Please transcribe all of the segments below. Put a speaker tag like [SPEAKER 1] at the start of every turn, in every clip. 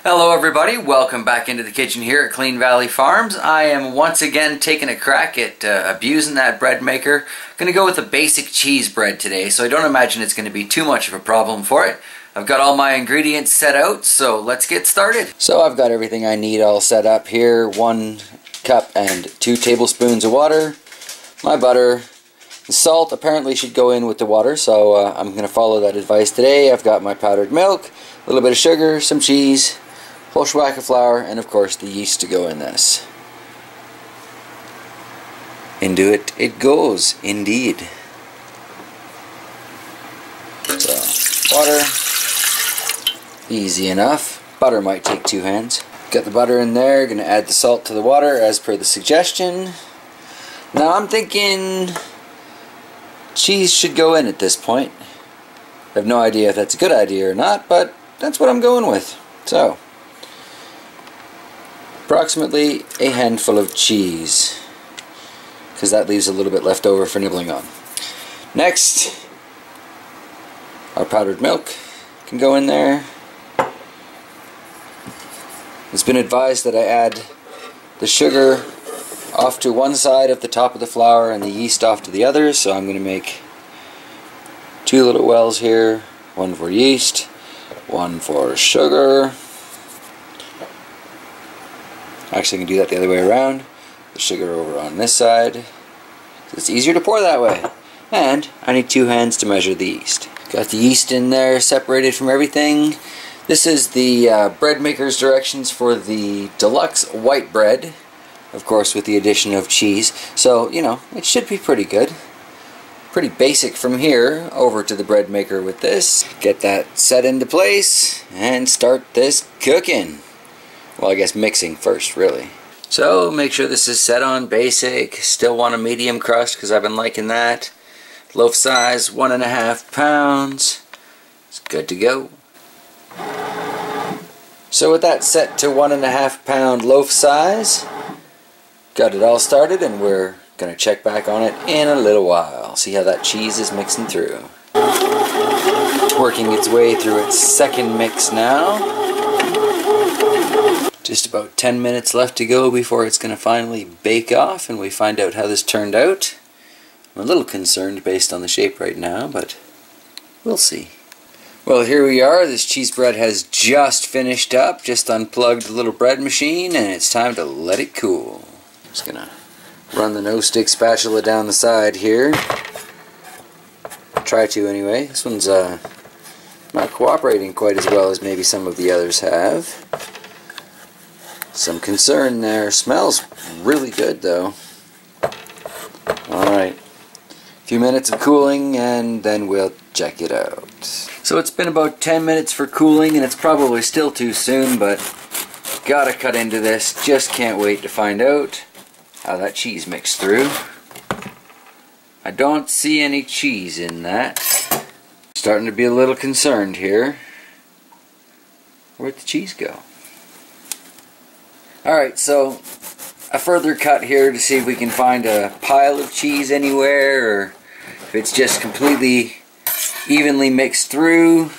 [SPEAKER 1] Hello everybody, welcome back into the kitchen here at Clean Valley Farms. I am once again taking a crack at abusing that bread maker. Going to go with a basic cheese bread today, so I don't imagine it's going to be too much of a problem for it. I've got all my ingredients set out, so let's get started. So I've got everything I need all set up here. 1 cup and 2 tablespoons of water, my butter. The salt apparently should go in with the water, so I'm going to follow that advice today. I've got my powdered milk, a little bit of sugar, some cheese, whole shellac of flour, and of course the yeast to go in this. Into it goes, indeed. So, water, easy enough. Butter might take 2 hands. Got the butter in there, gonna add the salt to the water as per the suggestion. Now I'm thinking cheese should go in at this point. I have no idea if that's a good idea or not, but that's what I'm going with. So, approximately a handful of cheese, because that leaves a little bit left over for nibbling on. Next, our powdered milk can go in there. It's been advised that I add the sugar off to one side of the top of the flour and the yeast off to the other, so I'm going to make 2 little wells here, 1 for yeast, 1 for sugar. Actually, I can do that the other way around. The sugar over on this side. It's easier to pour that way. And I need 2 hands to measure the yeast. Got the yeast in there, separated from everything. This is the bread maker's directions for the Deluxe White Bread. Of course, with the addition of cheese. So, you know, it should be pretty good. Pretty basic from here over to the bread maker with this. Get that set into place and start this cooking. Well, I guess mixing first, really. So, make sure this is set on basic. Still want a medium crust because I've been liking that. Loaf size, 1.5 pounds. It's good to go. So with that set to 1.5 pound loaf size, got it all started, and we're going to check back on it in a little while. See how that cheese is mixing through. It's working its way through its second mix now. Just about 10 minutes left to go before it's going to finally bake off and we find out how this turned out. I'm a little concerned based on the shape right now, but we'll see. Well, here we are. This cheese bread has just finished up. Just unplugged the little bread machine and it's time to let it cool. Just going to run the no-stick spatula down the side here. Try to anyway. This one's not cooperating quite as well as maybe some of the others have. Some concern there. Smells really good though. Alright. A few minutes of cooling and then we'll check it out. So it's been about 10 minutes for cooling and it's probably still too soon, but gotta cut into this. Just can't wait to find out how that cheese mixed through. I don't see any cheese in that. Starting to be a little concerned here. Where'd the cheese go? Alright, so a further cut here to see if we can find a pile of cheese anywhere, or if it's just completely evenly mixed through.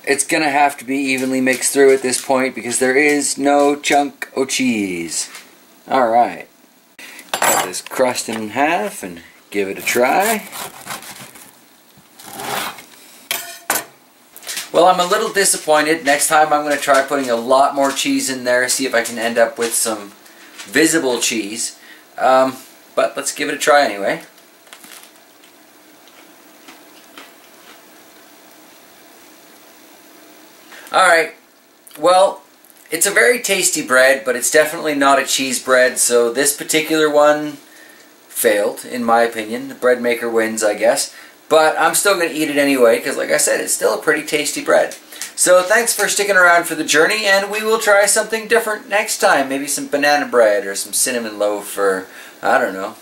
[SPEAKER 1] It's gonna have to be evenly mixed through at this point because there is no chunk of cheese. Alright, cut this crust in half and give it a try. Well, I'm a little disappointed. Next time I'm going to try putting a lot more cheese in there, see if I can end up with some visible cheese. But let's give it a try anyway. Alright, well, it's a very tasty bread, but it's definitely not a cheese bread, so this particular one failed, in my opinion. The bread maker wins, I guess. But I'm still going to eat it anyway, because like I said, it's still a pretty tasty bread. So thanks for sticking around for the journey, and we will try something different next time. Maybe some banana bread, or some cinnamon loaf, or, I don't know,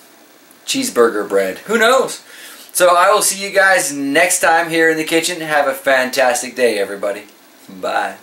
[SPEAKER 1] cheeseburger bread. Who knows? So I will see you guys next time here in the kitchen. Have a fantastic day, everybody. Bye.